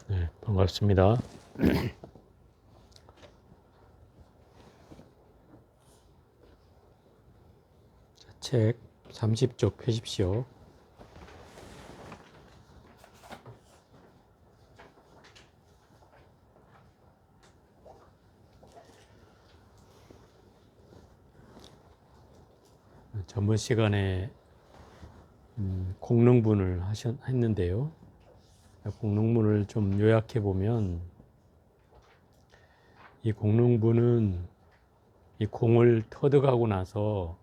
네, 반갑습니다. 책 30쪽 펴십시오. 전번 시간에 공릉분을 했는데요. 공릉분을 좀 요약해 보면 이 공릉분은 이 공을 터득하고 나서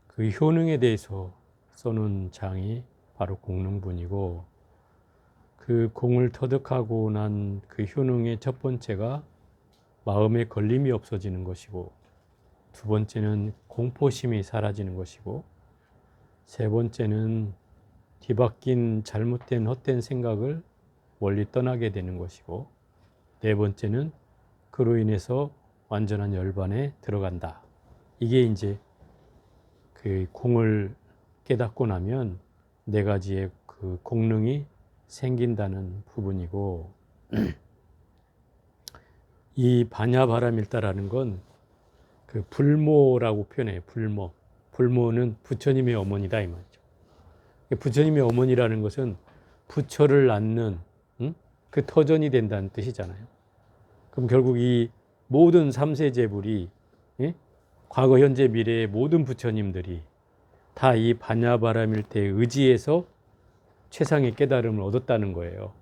그 효능에 대해서 써놓은 장이 바로 공릉분이고, 그 공을 터득하고 난 그 효능의 첫 번째가 마음의 걸림이 없어지는 것이고, 두 번째는 공포심이 사라지는 것이고, 세 번째는 뒤바뀐 잘못된 헛된 생각을 멀리 떠나게 되는 것이고, 네 번째는 그로 인해서 완전한 열반에 들어간다. 이게 이제 그 공을 깨닫고 나면 네 가지의 그 공능이 생긴다는 부분이고, 이 반야바라밀다라는 건 그 불모라고 표현해요. 불모. 불모는 부처님의 어머니다 이 말이죠. 부처님의 어머니라는 것은 부처를 낳는 그 터전이 된다는 뜻이잖아요. 그럼 결국 이 모든 삼세 제불이, 과거 현재 미래의 모든 부처님들이 다 이 반야바라밀대에 의지해서 최상의 깨달음을 얻었다는 거예요.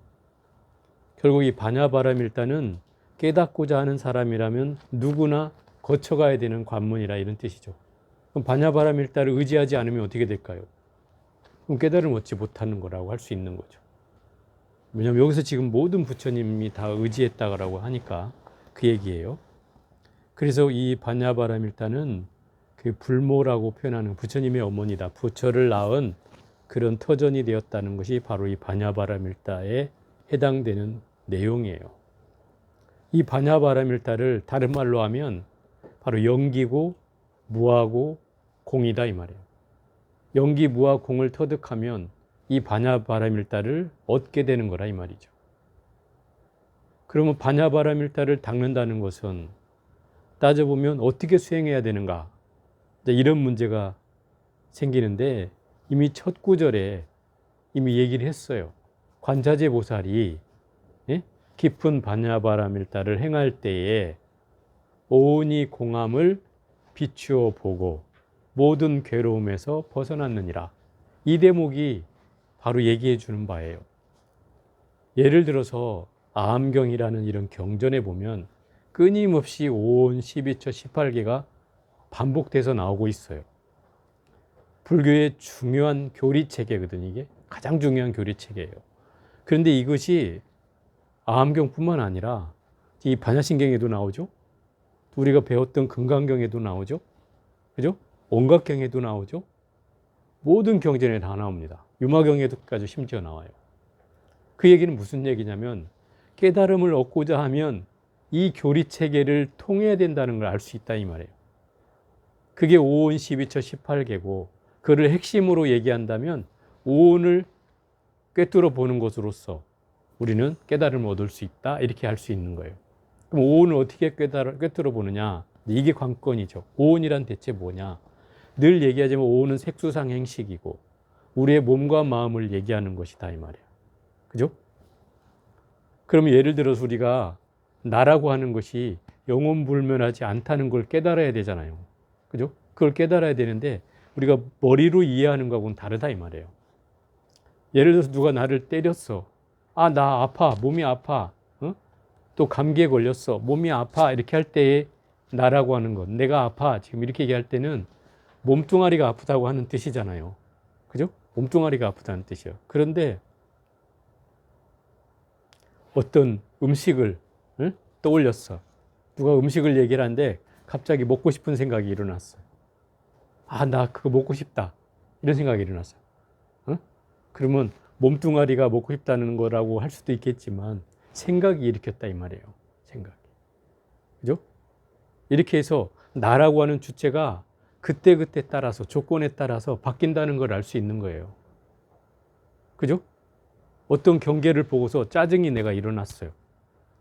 결국 이 반야바라밀다는 깨닫고자 하는 사람이라면 누구나 거쳐가야 되는 관문이라 이런 뜻이죠. 그럼 반야바라밀다를 의지하지 않으면 어떻게 될까요? 그럼 깨달음을 얻지 못하는 거라고 할 수 있는 거죠. 왜냐하면 여기서 지금 모든 부처님이 다 의지했다고 하니까 그 얘기예요. 그래서 이 반야바라밀다는 그 불모라고 표현하는 부처님의 어머니다, 부처를 낳은 그런 터전이 되었다는 것이 바로 이 반야바라밀다에 해당되는 내용이에요. 이 반야바라밀다를 다른 말로 하면 바로 영기고 무하고 공이다 이 말이에요. 영기, 무하, 공을 터득하면 이 반야바라밀다를 얻게 되는 거라 이 말이죠. 그러면 반야바라밀다를 닦는다는 것은 따져보면 어떻게 수행해야 되는가, 이런 문제가 생기는데, 이미 첫 구절에 이미 얘기를 했어요. 관자재 보살이 깊은 반야바라밀다를 행할 때에 오온이 공함을 비추어 보고 모든 괴로움에서 벗어났느니라. 이 대목이 바로 얘기해 주는 바예요. 예를 들어서 아함경이라는 이런 경전에 보면 끊임없이 오온, 12처, 18개가 반복돼서 나오고 있어요. 불교의 중요한 교리체계거든요. 이게 가장 중요한 교리체계예요. 그런데 이것이 아함경뿐만 아니라 이 반야신경에도 나오죠. 우리가 배웠던 금강경에도 나오죠. 그죠? 온갖 경에도 나오죠. 모든 경전에 다 나옵니다. 유마경에도까지 심지어 나와요. 그 얘기는 무슨 얘기냐면, 깨달음을 얻고자 하면 이 교리체계를 통해야 된다는 걸 알 수 있다 이 말이에요. 그게 오온, 12처, 18개고, 그를 핵심으로 얘기한다면 오온을 꿰뚫어 보는 것으로서 우리는 깨달음을 얻을 수 있다, 이렇게 할 수 있는 거예요. 그럼 오온을 어떻게 꿰뚫어 보느냐? 이게 관건이죠. 오온이란 대체 뭐냐? 늘 얘기하지만 오온은 색수상 행식이고 우리의 몸과 마음을 얘기하는 것이다 이 말이에요. 그죠? 그러면 예를 들어서 우리가 나라고 하는 것이 영혼불멸하지 않다는 걸 깨달아야 되잖아요. 그죠? 그걸 깨달아야 되는데 우리가 머리로 이해하는 거하고는 다르다 이 말이에요. 예를 들어서 누가 나를 때렸어. 아, 나 아파. 몸이 아파. 또 감기에 걸렸어. 몸이 아파. 이렇게 할 때에 나라고 하는 것, 내가 아파. 지금 이렇게 얘기할 때는 몸뚱아리가 아프다고 하는 뜻이잖아요. 그죠? 몸뚱아리가 아프다는 뜻이에요. 그런데 어떤 음식을 떠올렸어. 누가 음식을 얘기를 하는데 갑자기 먹고 싶은 생각이 일어났어요. 아, 나 그거 먹고 싶다. 이런 생각이 일어났어요. 그러면 몸뚱아리가 먹고 싶다는 거라고 할 수도 있겠지만 생각이 일으켰다 이 말이에요. 생각이. 그죠? 이렇게 해서 나라고 하는 주체가 그때그때 따라서 조건에 따라서 바뀐다는 걸 알 수 있는 거예요. 그죠? 어떤 경계를 보고서 짜증이 내가 일어났어요.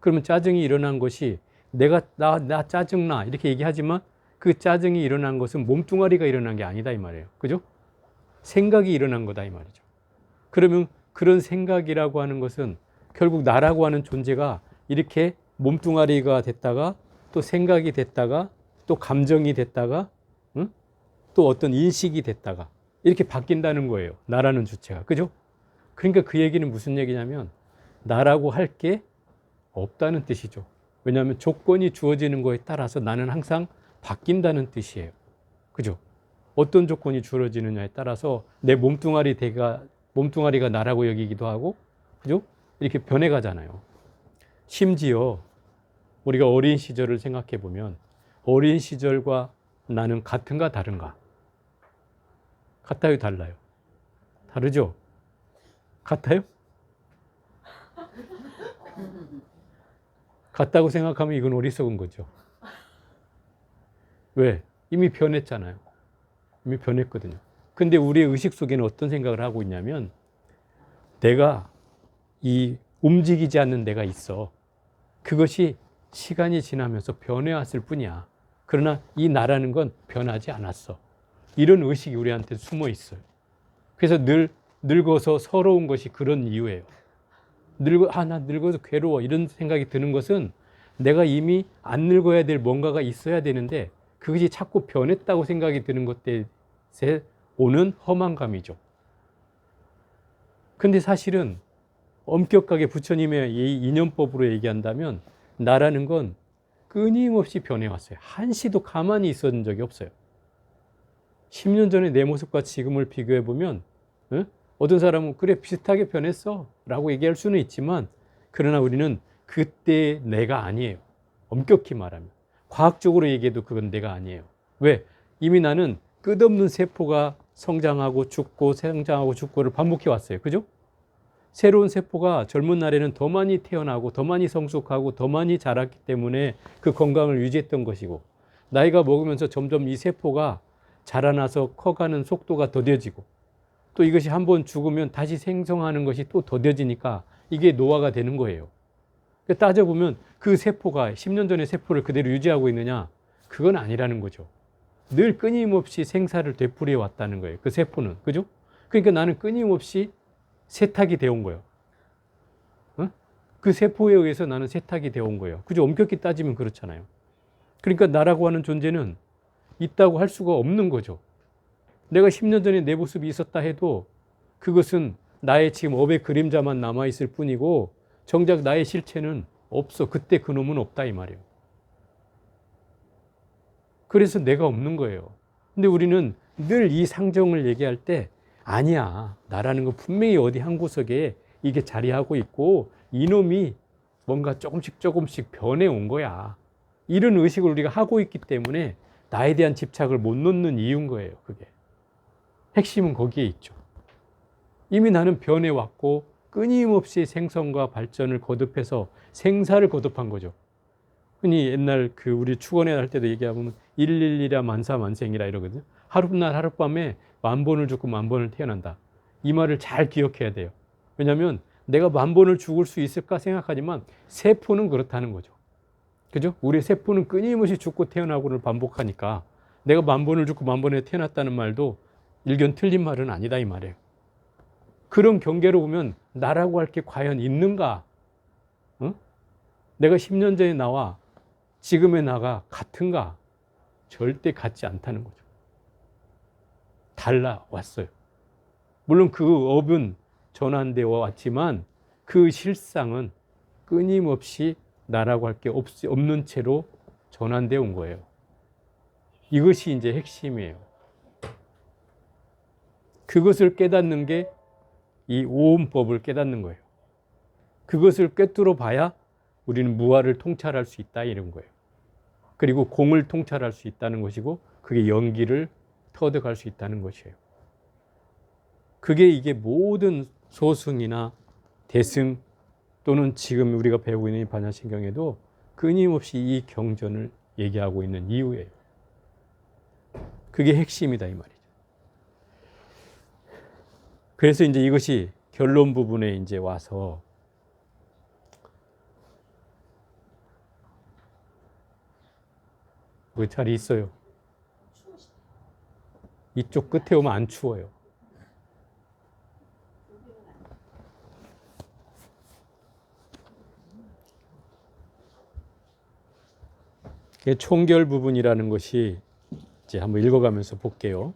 그러면 짜증이 일어난 것이 내가 나 짜증나 이렇게 얘기하지만 그 짜증이 일어난 것은 몸뚱아리가 일어난 게 아니다 이 말이에요. 그죠? 생각이 일어난 거다 이 말이죠. 그러면 그런 생각이라고 하는 것은 결국 나라고 하는 존재가 이렇게 몸뚱아리가 됐다가 또 생각이 됐다가 또 감정이 됐다가 응? 또 어떤 인식이 됐다가 이렇게 바뀐다는 거예요. 나라는 주체가. 그죠? 그러니까 그 얘기는 무슨 얘기냐면 나라고 할 게 없다는 뜻이죠. 왜냐하면 조건이 주어지는 거에 따라서 나는 항상 바뀐다는 뜻이에요. 그죠? 어떤 조건이 주어지느냐에 따라서 내 몸뚱아리가 나라고 여기기도 하고, 그죠? 이렇게 변해가잖아요. 심지어 우리가 어린 시절을 생각해 보면 어린 시절과 나는 같은가 다른가? 같아요, 달라요? 다르죠? 같아요? 같다고 생각하면 이건 어리석은 거죠. 왜? 이미 변했잖아요. 이미 변했거든요. 근데 우리의 의식 속에는 어떤 생각을 하고 있냐면 내가 이 움직이지 않는 내가 있어. 그것이 시간이 지나면서 변해왔을 뿐이야. 그러나 이 나라는 건 변하지 않았어. 이런 의식이 우리한테 숨어 있어요. 그래서 늘 늙어서 서러운 것이 그런 이유예요. 나 늙어서 괴로워. 이런 생각이 드는 것은 내가 이미 안 늙어야 될 뭔가가 있어야 되는데 그것이 자꾸 변했다고 생각이 드는 것 때문에 오는 허망감이죠. 근데 사실은 엄격하게 부처님의 이 인연법으로 얘기한다면 나라는 건 끊임없이 변해왔어요. 한시도 가만히 있었던 적이 없어요. 10년 전에 내 모습과 지금을 비교해 보면 어떤 사람은 그래 비슷하게 변했어 라고 얘기할 수는 있지만 그러나 우리는 그때 내가 아니에요. 엄격히 말하면. 과학적으로 얘기해도 그건 내가 아니에요. 왜? 이미 나는 끝없는 세포가 성장하고 죽고 성장하고 죽고를 반복해 왔어요. 그죠? 새로운 세포가 젊은 날에는 더 많이 태어나고 더 많이 성숙하고 더 많이 자랐기 때문에 그 건강을 유지했던 것이고 나이가 먹으면서 점점 이 세포가 자라나서 커가는 속도가 더뎌지고 또 이것이 한번 죽으면 다시 생성하는 것이 또 더뎌지니까 이게 노화가 되는 거예요. 따져보면 그 세포가 10년 전의 세포를 그대로 유지하고 있느냐? 그건 아니라는 거죠. 늘 끊임없이 생사를 되풀이해 왔다는 거예요. 그 세포는. 그죠? 그러니까 나는 끊임없이 세탁이 되어 온 거예요. 그 세포에 의해서 나는 세탁이 되어 온 거예요. 그죠? 엄격히 따지면 그렇잖아요. 그러니까 나라고 하는 존재는 있다고 할 수가 없는 거죠. 내가 10년 전에 내 모습이 있었다 해도 그것은 나의 지금 업의 그림자만 남아있을 뿐이고 정작 나의 실체는 없어. 그때 그놈은 없다 이 말이에요. 그래서 내가 없는 거예요. 근데 우리는 늘 이 상정을 얘기할 때 아니야. 나라는 건 분명히 어디 한 구석에 이게 자리하고 있고 이놈이 뭔가 조금씩 변해온 거야. 이런 의식을 우리가 하고 있기 때문에 나에 대한 집착을 못 놓는 이유인 거예요. 그게. 핵심은 거기에 있죠. 이미 나는 변해왔고 끊임없이 생성과 발전을 거듭해서 생사를 거듭한 거죠. 흔히 옛날 그 우리 축원회 할 때도 얘기하면 111이라 만사만생이라 이러거든요. 하룻날 하룻밤에 10,000번을 죽고 10,000번을 태어난다. 이 말을 잘 기억해야 돼요. 왜냐하면 내가 10,000번을 죽을 수 있을까 생각하지만 세포는 그렇다는 거죠. 그죠? 우리 세포는 끊임없이 죽고 태어나고를 반복하니까 내가 10,000번을 죽고 10,000번에 태어났다는 말도 일견 틀린 말은 아니다 이 말이에요. 그런 경계로 보면 나라고 할 게 과연 있는가? 어? 내가 10년 전에 나와 지금의 나가 같은가? 절대 같지 않다는 거죠. 달라왔어요. 물론 그 업은 전환되어 왔지만 그 실상은 끊임없이 나라고 할 게 없는 채로 전환되어 온 거예요. 이것이 이제 핵심이에요. 그것을 깨닫는 게 이 오음법을 깨닫는 거예요. 그것을 꿰뚫어 봐야 우리는 무아를 통찰할 수 있다 이런 거예요. 그리고 공을 통찰할 수 있다는 것이고 그게 연기를 터득할 수 있다는 것이에요. 그게 이게 모든 소승이나 대승 또는 지금 우리가 배우고 있는 이 반야신경에도 끊임없이 이 경전을 얘기하고 있는 이유예요. 그게 핵심이다 이 말이죠. 그래서 이제 이것이 결론 부분에 이제 와서 그 자리 있어요. 이쪽 끝에 오면 안 추워요. 총결 부분이라는 것이 이제 한번 읽어가면서 볼게요.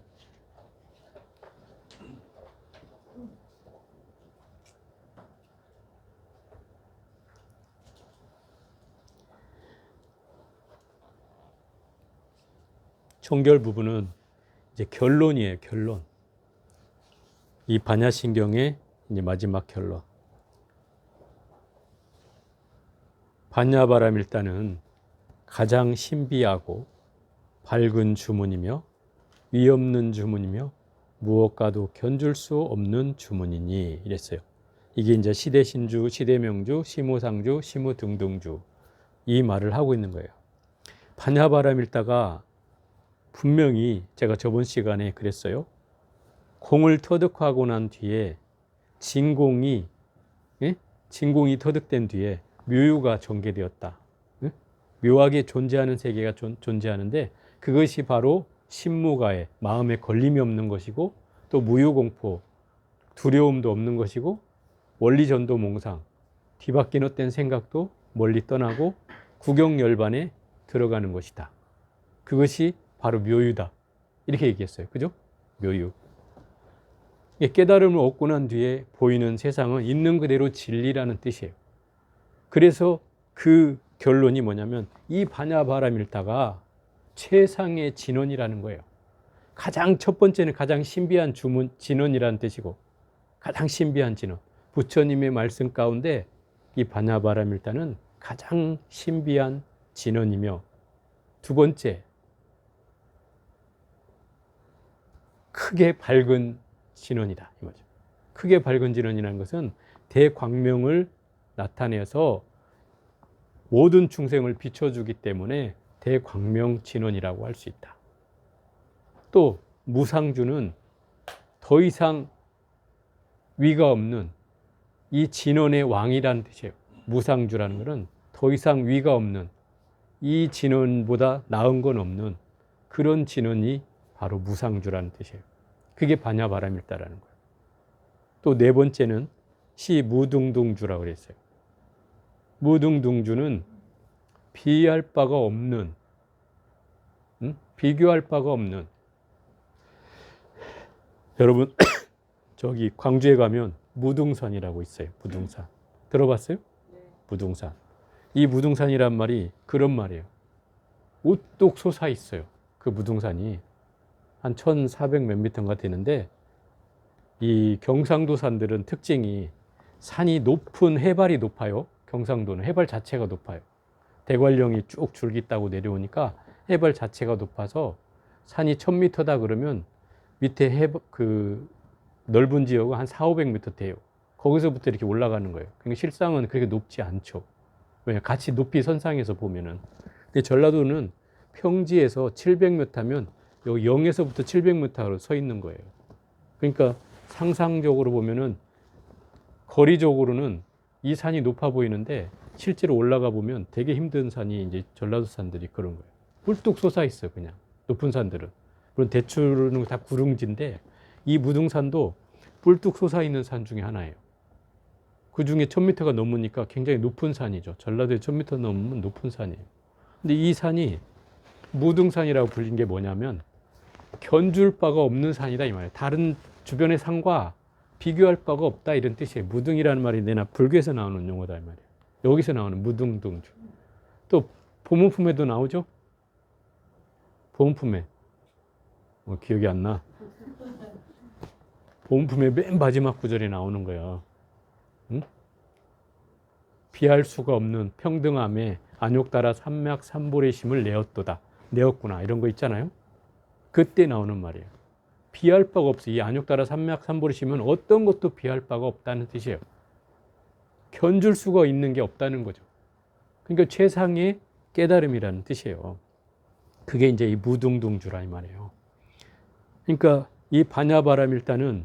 총결 부분은 이제 결론이에요. 결론. 이 반야신경의 이제 마지막 결론. 반야바라밀다는 가장 신비하고 밝은 주문이며 위없는 주문이며 무엇과도 견줄 수 없는 주문이니 이랬어요. 이게 이제 시대신주, 시대명주, 시무상주, 시무등등주 이 말을 하고 있는 거예요. 반야바라밀다가 분명히 제가 저번 시간에 그랬어요. 공을 터득하고 난 뒤에 진공이 터득된 뒤에 묘유가 전개되었다. 묘하게 존재하는 세계가 존재하는데 그것이 바로 신무가에 마음에 걸림이 없는 것이고 또 무유공포 두려움도 없는 것이고 원리전도 몽상 뒤바뀐 헛된 생각도 멀리 떠나고 구경열반에 들어가는 것이다. 그것이 바로 묘유다. 이렇게 얘기했어요. 그죠? 묘유. 깨달음을 얻고 난 뒤에 보이는 세상은 있는 그대로 진리라는 뜻이에요. 그래서 그 결론이 뭐냐면 이 반야바라밀다가 최상의 진원이라는 거예요. 가장 첫 번째는 가장 신비한 진원이라는 뜻이고 가장 신비한 진원. 부처님의 말씀 가운데 이 반야바라밀다는 가장 신비한 진원이며 두 번째 크게 밝은 진원이다 이거죠. 크게 밝은 진원이라는 것은 대광명을 나타내서 모든 중생을 비춰주기 때문에 대광명 진원이라고 할 수 있다. 또 무상주는 더 이상 위가 없는 이 진원의 왕이라는 뜻이에요. 무상주라는 것은 더 이상 위가 없는 이 진원보다 나은 건 없는 그런 진원이 바로 무상주라는 뜻이에요. 그게 반야바라밀다라는 거예요. 또 네 번째는 시무등등주라고 그랬어요. 무등등주는 비할 바가 없는, 비교할 바가 없는. 여러분 저기 광주에 가면 무등산이라고 있어요. 무등산 들어봤어요? 네. 무등산. 이 무등산이란 말이 그런 말이에요. 우뚝 솟아 있어요. 그 무등산이 한 1,400 몇 미터인가 되는데 이 경상도 산들은 특징이 산이 높은 해발이 높아요. 경상도는 해발 자체가 높아요. 대관령이 쭉 줄기 따고 내려오니까 해발 자체가 높아서 산이 1,000m다 그러면 밑에 그 넓은 지역은 한 400~500m 돼요. 거기서부터 이렇게 올라가는 거예요. 그러니까 실상은 그렇게 높지 않죠. 왜냐 같이 높이 선상에서 보면은. 근데 전라도는 평지에서 700m면 여기 0에서부터 700m로 서 있는 거예요. 그러니까 상상적으로 보면은 거리적으로는 이 산이 높아 보이는데 실제로 올라가 보면 되게 힘든 산이 이제 전라도 산들이 그런 거예요. 뿔뚝 솟아 있어요, 그냥. 높은 산들은. 물론 대추는 다 구릉지인데 이 무등산도 뿔뚝 솟아 있는 산 중에 하나예요. 그 중에 1,000m가 넘으니까 굉장히 높은 산이죠. 전라도에 1,000m 넘으면 높은 산이에요. 근데 이 산이 무등산이라고 불린 게 뭐냐면 견줄 바가 없는 산이다 이 말이에요. 다른 주변의 산과 비교할 바가 없다 이런 뜻이에요. 무등이라는 말이 내나 불교에서 나오는 용어다 이 말이에요. 여기서 나오는 무등등주. 또 보문품에도 나오죠. 보문품에 기억이 안 나. 보문품의 맨 마지막 구절에 나오는 거야. 응? 비할 수가 없는 평등함에 안욕따라 삼맥 삼보의 심을 내었도다. 내었구나 이런 거 있잖아요. 그때 나오는 말이에요. 비할 바가 없어. 이 안욕따라 삼맥 삼보의 심은 어떤 것도 비할 바가 없다는 뜻이에요. 견줄 수가 있는 게 없다는 거죠. 그러니까 최상의 깨달음이라는 뜻이에요. 그게 이제 이 무등등주라 이 말이에요. 그러니까 이 반야바라밀다는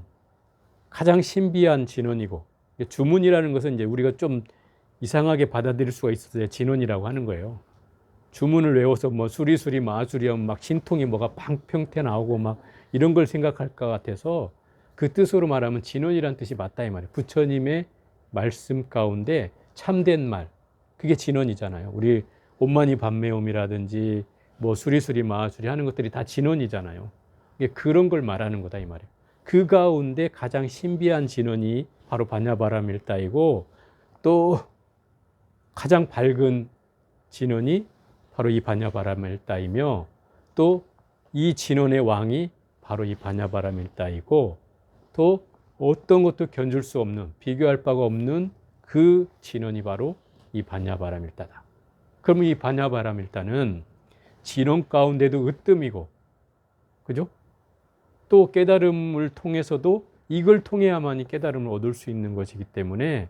가장 신비한 진원이고, 주문이라는 것은 이제 우리가 좀 이상하게 받아들일 수가 있어서 진원이라고 하는 거예요. 주문을 외워서 뭐 수리수리 마수리 하면 막 신통이 뭐가 팡평태 나오고 막 이런 걸 생각할 것 같아서 그 뜻으로 말하면 진원이라는 뜻이 맞다 이 말이에요. 부처님의 말씀 가운데 참된 말, 그게 진원이잖아요. 우리 온만이 반매옴이라든지 뭐 수리수리 마수리 하는 것들이 다 진원이잖아요. 그런 걸 말하는 거다 이 말이에요. 그 가운데 가장 신비한 진원이 바로 반야바라밀다이고, 또 가장 밝은 진원이 바로 이 반야바라밀다이며, 또 이 진원의 왕이 바로 이 반야바라밀다이고, 또 어떤 것도 견줄 수 없는, 비교할 바가 없는 그 진원이 바로 이 반야바라밀다다. 그러면 이 반야바라밀다는 진원 가운데도 으뜸이고, 그죠? 또 깨달음을 통해서도 이걸 통해야만이 깨달음을 얻을 수 있는 것이기 때문에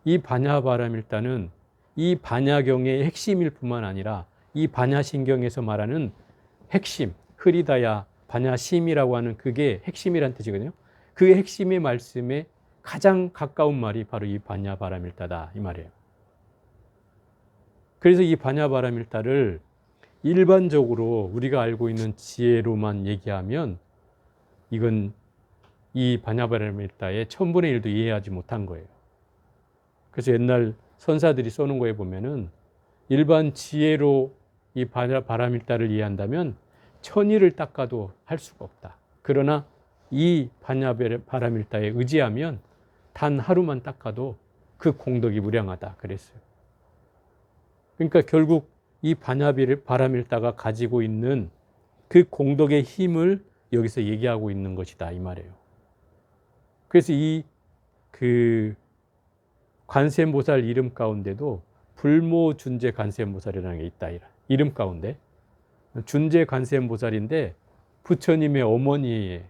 이 반야바라밀다는 이 반야경의 핵심일 뿐만 아니라 이 반야신경에서 말하는 핵심, 흐리다야 반야심이라고 하는 그게 핵심이란 뜻이거든요. 그 핵심의 말씀에 가장 가까운 말이 바로 이 반야바라밀다다 이 말이에요. 그래서 이 반야바라밀다를 일반적으로 우리가 알고 있는 지혜로만 얘기하면 이건 이 반야바라밀다의 1000분의 1도 이해하지 못한 거예요. 그래서 옛날 선사들이 써놓은 거에 보면은 일반 지혜로 이 반야바라밀다를 이해한다면 1000일을 닦아도 할 수가 없다. 그러나 이 반야바라밀다에 의지하면 단 하루만 닦아도 그 공덕이 무량하다 그랬어요. 그러니까 결국 이 반야바라밀다가 가지고 있는 그 공덕의 힘을 여기서 얘기하고 있는 것이다 이 말이에요. 그래서 이 그 관세음보살 이름 가운데도 불모준재 관세음보살이라는 게 있다. 이름 가운데 준재 관세음보살인데 부처님의 어머니의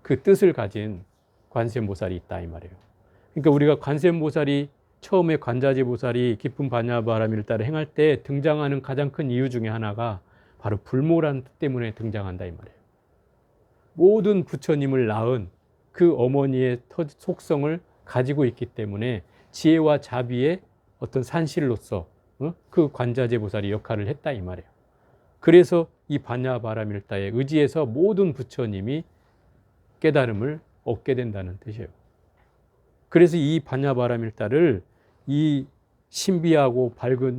그 뜻을 가진 관세음보살이 있다 이 말이에요. 그러니까 우리가 관세음보살이 처음에 관자지보살이 깊은 반야바라밀다를 행할 때 등장하는 가장 큰 이유 중에 하나가 바로 불모라는 뜻 때문에 등장한다 이 말이에요. 모든 부처님을 낳은 그 어머니의 속성을 가지고 있기 때문에 지혜와 자비의 어떤 산실로서 그 관자재보살이 역할을 했다 이 말이에요. 그래서 이 반야바라밀다에 의지해서 모든 부처님이 깨달음을 얻게 된다는 뜻이에요. 그래서 이 반야바라밀다를 이 신비하고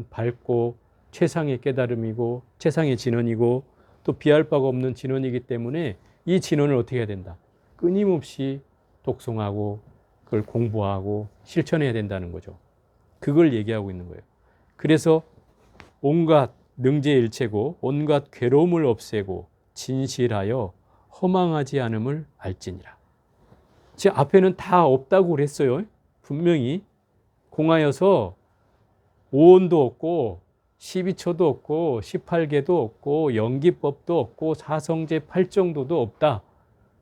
밝고 최상의 깨달음이고 최상의 진원이고 또 비할 바가 없는 진원이기 때문에 이 진원을 어떻게 해야 된다? 끊임없이 독송하고 그걸 공부하고 실천해야 된다는 거죠. 그걸 얘기하고 있는 거예요. 그래서 온갖 능제일체고 온갖 괴로움을 없애고 진실하여 허망하지 않음을 알지니라. 제 앞에는 다 없다고 그랬어요. 분명히 공하여서 오온도 없고 12초도 없고 18개도 없고 연기법도 없고 사성제 8정도도 없다.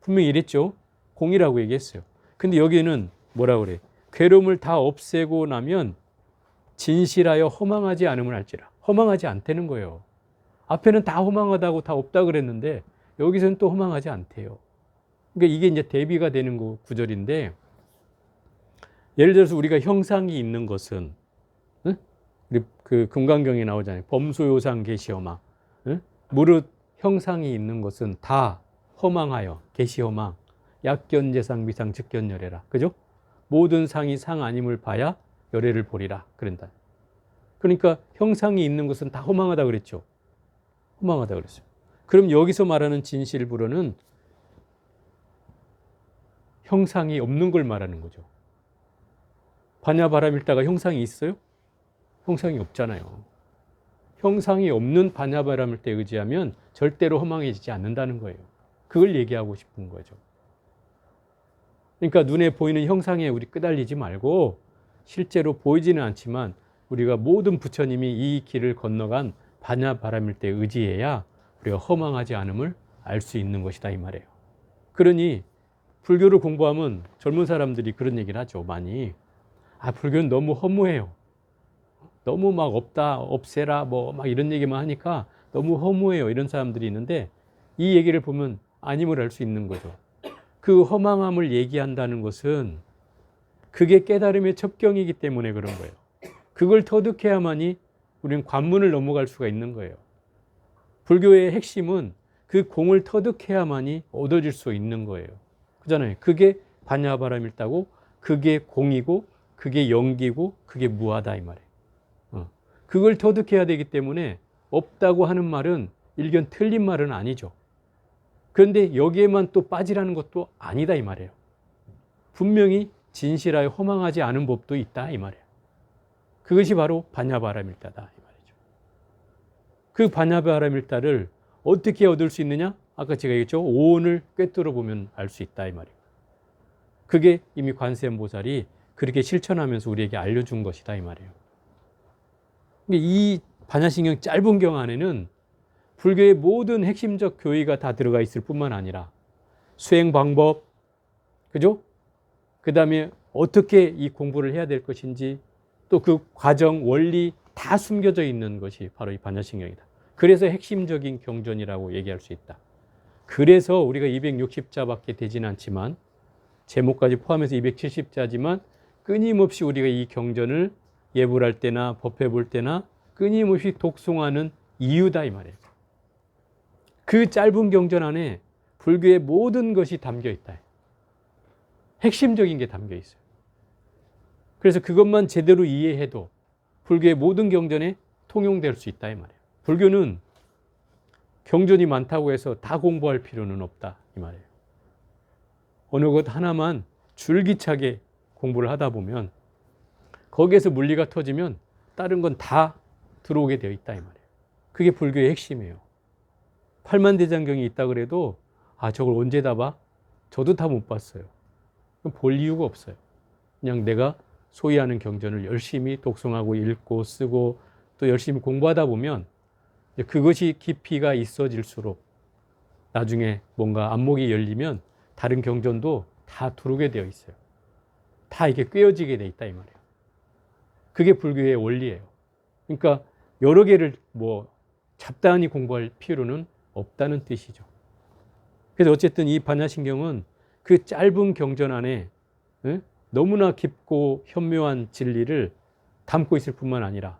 분명히 이랬죠. 공이라고 얘기했어요. 근데 여기는 뭐라 그래? 괴로움을 다 없애고 나면 진실하여 허망하지 않음을 알지라. 허망하지 않다는 거예요. 앞에는 다 허망하다고 다 없다 그랬는데 여기서는 또 허망하지 않대요. 그러니까 이게 이제 대비가 되는 구절인데, 예를 들어서 우리가 형상이 있는 것은, 우리 그 금강경에 나오잖아요. 범소요상 계시허망. 무릇 형상이 있는 것은 다 허망하여 계시허망. 약견재상 미상 즉견열애라. 그죠? 모든 상이 상 아님을 봐야 열애를 보리라. 그런다. 그러니까 형상이 있는 것은 다 허망하다 그랬죠. 허망하다 그랬어요. 그럼 여기서 말하는 진실불허는 형상이 없는 걸 말하는 거죠. 반야바라밀다가 형상이 있어요? 형상이 없잖아요. 형상이 없는 반야바라밀다에 의지하면 절대로 허망해지지 않는다는 거예요. 그걸 얘기하고 싶은 거죠. 그러니까 눈에 보이는 형상에 우리 끄달리지 말고 실제로 보이지는 않지만 우리가 모든 부처님이 이 길을 건너간 반야바라밀다에 의지해야 우리가 허망하지 않음을 알 수 있는 것이다 이 말이에요. 그러니 불교를 공부하면 젊은 사람들이 그런 얘기를 하죠. 많이. 불교는 너무 허무해요. 너무 막 없다, 없애라 뭐 막 이런 얘기만 하니까 너무 허무해요. 이런 사람들이 있는데 이 얘기를 보면 아님을 알 수 있는 거죠. 그 허망함을 얘기한다는 것은 그게 깨달음의 첩경이기 때문에 그런 거예요. 그걸 터득해야만이 우리는 관문을 넘어갈 수가 있는 거예요. 불교의 핵심은 그 공을 터득해야만이 얻어질 수 있는 거예요. 그잖아요. 그게 반야바라밀다고, 그게 공이고, 그게 영기고, 그게 무하다 이 말이에요. 그걸 터득해야 되기 때문에 없다고 하는 말은 일견 틀린 말은 아니죠. 그런데 여기에만 또 빠지라는 것도 아니다 이 말이에요. 분명히 진실하여 허망하지 않은 법도 있다 이 말이에요. 그것이 바로 반야바라밀다다 이 말이죠. 그 반야바라밀다를 어떻게 얻을 수 있느냐? 아까 제가 얘기했죠. 오온을 꿰뚫어 보면 알 수 있다 이 말이에요. 그게 이미 관세음보살이 그렇게 실천하면서 우리에게 알려준 것이다 이 말이에요. 이 반야신경 짧은 경 안에는 불교의 모든 핵심적 교의가 다 들어가 있을 뿐만 아니라 수행 방법, 그죠? 그 다음에 어떻게 이 공부를 해야 될 것인지, 또 그 과정, 원리 다 숨겨져 있는 것이 바로 이 반야신경이다. 그래서 핵심적인 경전이라고 얘기할 수 있다. 그래서 우리가 260자밖에 되진 않지만, 제목까지 포함해서 270자지만 끊임없이 우리가 이 경전을 예불할 때나 법회 볼 때나 끊임없이 독송하는 이유다 이 말이에요. 그 짧은 경전 안에 불교의 모든 것이 담겨 있다. 핵심적인 게 담겨 있어요. 그래서 그것만 제대로 이해해도 불교의 모든 경전에 통용될 수 있다 이 말이에요. 불교는 경전이 많다고 해서 다 공부할 필요는 없다 이 말이에요. 어느 것 하나만 줄기차게 공부를 하다 보면 거기에서 물리가 터지면 다른 건 다 들어오게 되어 있다 이 말이에요. 그게 불교의 핵심이에요. 팔만대장경이 있다 그래도 저걸 언제 다 봐? 저도 다 못 봤어요. 그럼 볼 이유가 없어요. 그냥 내가 소위 하는 경전을 열심히 독송하고 읽고 쓰고 또 열심히 공부하다 보면 그것이 깊이가 있어질수록 나중에 뭔가 안목이 열리면 다른 경전도 다 들어오게 되어 있어요. 다 이게 꿰어지게 되어 있다 이 말이에요. 그게 불교의 원리예요. 그러니까 여러 개를 잡다하니 공부할 필요는 없다는 뜻이죠. 그래서 어쨌든 이 반야신경은 그 짧은 경전 안에 너무나 깊고 현묘한 진리를 담고 있을 뿐만 아니라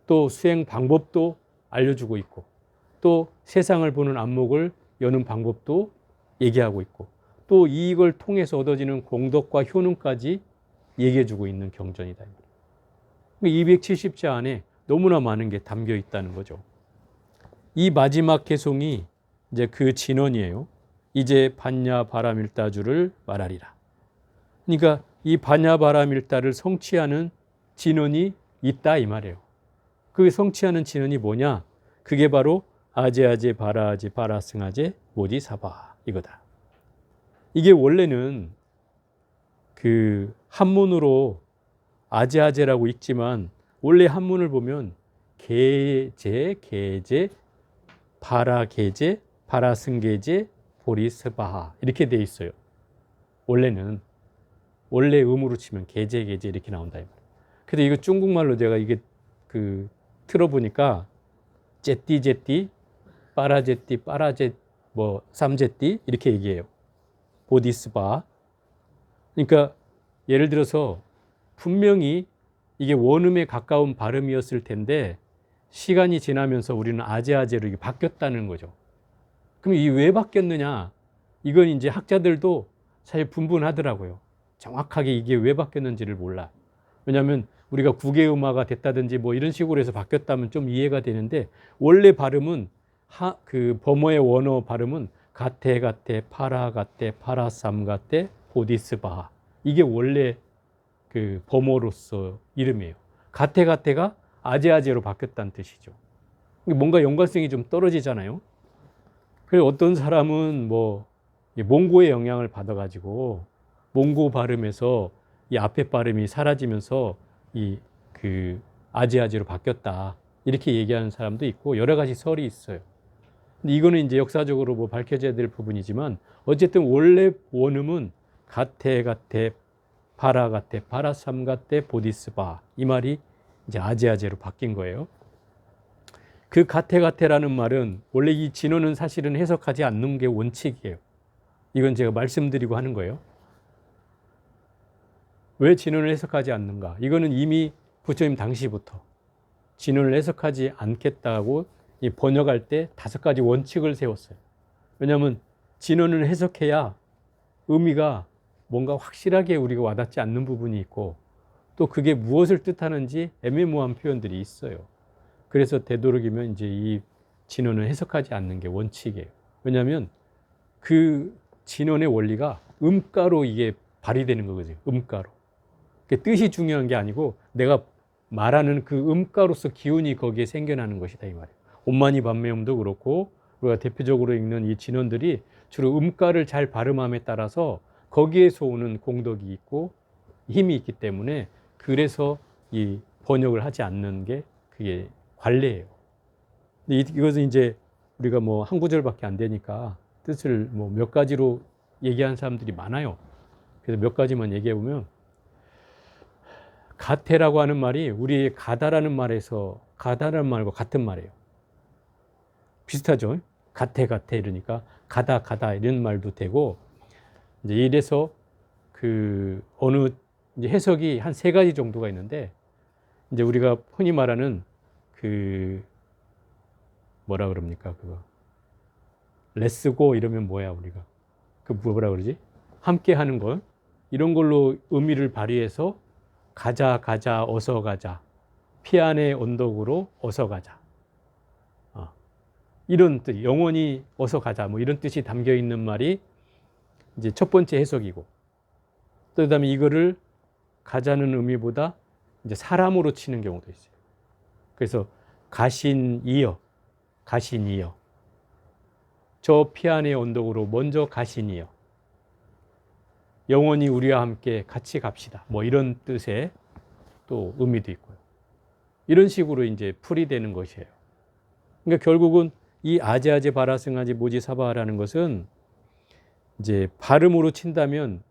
또 수행 방법도 알려주고 있고 또 세상을 보는 안목을 여는 방법도 얘기하고 있고 또 이걸 통해서 얻어지는 공덕과 효능까지 얘기해주고 있는 경전이다. 270자 안에 너무나 많은 게 담겨 있다는 거죠. 이 마지막 개송이 이제 그 진언이에요. 이제 반야바라밀다주를 말하리라. 그러니까 이 반야바라밀다를 성취하는 진언이 있다 이 말이에요. 그 성취하는 진언이 뭐냐? 그게 바로 아제아제 바라아제 바라승아제 모디사바 이거다. 이게 원래는 그 한문으로 아제아제라고 읽지만 원래 한문을 보면 계제, 계제, 바라계제, 바라승계제, 보리스바하 이렇게 돼 있어요. 원래는 원래 음으로 치면 계제, 계제 이렇게 나온다. 근데 이거 중국말로 제가 이게 틀어보니까 제띠, 제띠, 빠라제띠, 빠라제, 삼제띠 이렇게 얘기해요. 보디스바. 그러니까 예를 들어서 분명히 이게 원음에 가까운 발음이었을 텐데 시간이 지나면서 우리는 아제아제로 이게 바뀌었다는 거죠. 그럼 이 왜 바뀌었느냐? 이건 이제 학자들도 사실 분분하더라고요. 정확하게 이게 왜 바뀌었는지를 몰라. 왜냐하면 우리가 국외음화가 됐다든지 이런 식으로 해서 바뀌었다면 좀 이해가 되는데 원래 발음은 그 범어의 원어 발음은 가테 가테 파라 가테 파라삼 가테 보디스바하 이게 원래 그 범어로서 이름이에요. 가테 가테가 아제아제로 바뀌었다는 뜻이죠. 뭔가 연관성이 좀 떨어지잖아요. 그리고 어떤 사람은 몽고의 영향을 받아가지고 몽고 발음에서 이 앞에 발음이 사라지면서 그 아제아제로 바뀌었다 이렇게 얘기하는 사람도 있고 여러 가지 설이 있어요. 근데 이거는 이제 역사적으로 밝혀져야 될 부분이지만 어쨌든 원래 원음은 가테 가테 바라 가테 바라삼 가테 보디스바 이 말이 이제 아제아제로 바뀐 거예요. 그 가테 가테라는 말은 원래 이 진어는 사실은 해석하지 않는 게 원칙이에요. 이건 제가 말씀드리고 하는 거예요. 왜 진언을 해석하지 않는가? 이거는 이미 부처님 당시부터 진언을 해석하지 않겠다고 이 번역할 때 5가지 원칙을 세웠어요. 왜냐하면 진언을 해석해야 의미가 뭔가 확실하게 우리가 와닿지 않는 부분이 있고 또 그게 무엇을 뜻하는지 애매모호한 표현들이 있어요. 그래서 되도록이면 이제 이 진언을 해석하지 않는 게 원칙이에요. 왜냐하면 그 진언의 원리가 음가로 이게 발휘되는 거거든요. 음가로. 뜻이 중요한 게 아니고 내가 말하는 그 음가로서 기운이 거기에 생겨나는 것이다 이 말이에요. 온마니 반매음도 그렇고 우리가 대표적으로 읽는 이 진언들이 주로 음가를 잘 발음함에 따라서 거기에서 오는 공덕이 있고 힘이 있기 때문에 그래서 이 번역을 하지 않는 게 그게 관례예요. 근데 이것은 이제 우리가 뭐 한 구절밖에 안 되니까 뜻을 뭐 몇 가지로 얘기하는 사람들이 많아요. 그래서 몇 가지만 얘기해 보면 가태라고 하는 말이 우리의 가다라는 말에서 가다라는 말과 같은 말이에요. 비슷하죠? 가태 이러니까 가다 이런 말도 되고 이제 이래서 그 어느 이제 해석이 한 3가지 정도가 있는데 이제 우리가 흔히 말하는 그 뭐라 그럽니까 그거 레츠고 이러면 뭐야 우리가 그 뭐라 그러지 함께 하는 걸 이런 걸로 의미를 발휘해서 가자 어서 가자 피안의 언덕으로 어서 가자 이런 뜻 영원히 어서 가자 뭐 이런 뜻이 담겨 있는 말이 이제 첫 번째 해석이고 또 그다음에 이거를 가자는 의미보다 이제 사람으로 치는 경우도 있어요. 그래서 가신이여 저 피안의 언덕으로 먼저 가신이여 영원히 우리와 함께 같이 갑시다. 뭐 이런 뜻의 또 의미도 있고요. 이런 식으로 이제 풀이되는 것이에요. 그러니까 결국은 이 아제아제 바라승아제 모지사바라는 것은 이제 발음으로 친다면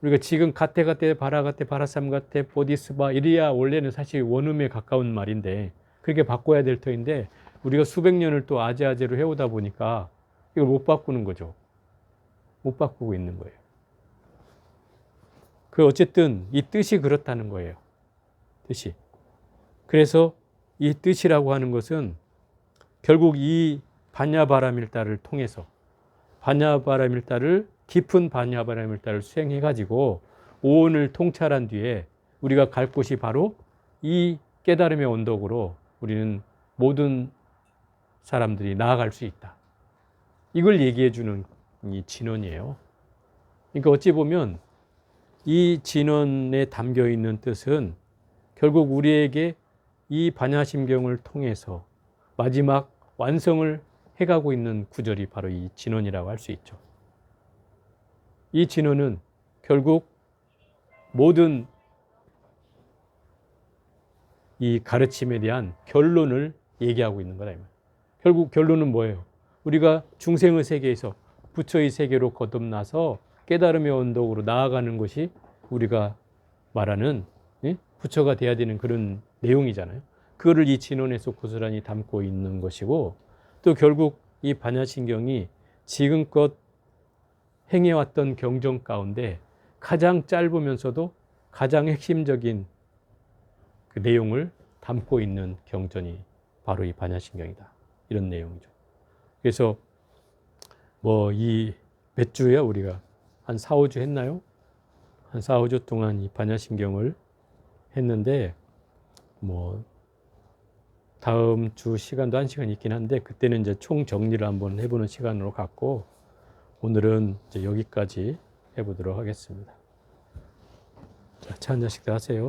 우리가 지금 가테 바라가테 바라삼가테 보디스바 이래야 원래는 사실 원음에 가까운 말인데 그렇게 바꿔야 될 터인데 우리가 수백 년을 또 아제아제로 해오다 보니까 이걸 못 바꾸는 거죠. 못 바꾸고 있는 거예요. 그 어쨌든 이 뜻이 그렇다는 거예요. 뜻이. 그래서 이 뜻이라고 하는 것은 결국 이 반야바라밀다를 통해서 반야바라밀다를 깊은 반야바라밀다를 수행해 가지고 오온을 통찰한 뒤에 우리가 갈 곳이 바로 이 깨달음의 언덕으로 우리는 모든 사람들이 나아갈 수 있다. 이걸 얘기해 주는 이 진언이에요. 그러니까 어찌 보면 이 진언에 담겨 있는 뜻은 결국 우리에게 이 반야심경을 통해서 마지막 완성을 해가고 있는 구절이 바로 이 진언이라고 할 수 있죠. 이 진언은 결국 모든 이 가르침에 대한 결론을 얘기하고 있는 거다. 결국 결론은 뭐예요? 우리가 중생의 세계에서 부처의 세계로 거듭나서 깨달음의 언덕으로 나아가는 것이 우리가 말하는 부처가 돼야 되는 그런 내용이잖아요. 그거를 이 진언에서 고스란히 담고 있는 것이고 또 결국 이 반야심경이 지금껏 행해왔던 경전 가운데 가장 짧으면서도 가장 핵심적인 그 내용을 담고 있는 경전이 바로 이 반야심경이다. 이런 내용이죠. 그래서 뭐 이 몇 주예요? 우리가 한 4, 5주 했나요? 한 4, 5주 동안 이 반야심경을 했는데 뭐 다음 주 시간도 1시간 있긴 한데 그때는 이제 총 정리를 한번 해보는 시간으로 갖고 오늘은 이제 여기까지 해보도록 하겠습니다. 자, 차 한 잔씩 더 하세요.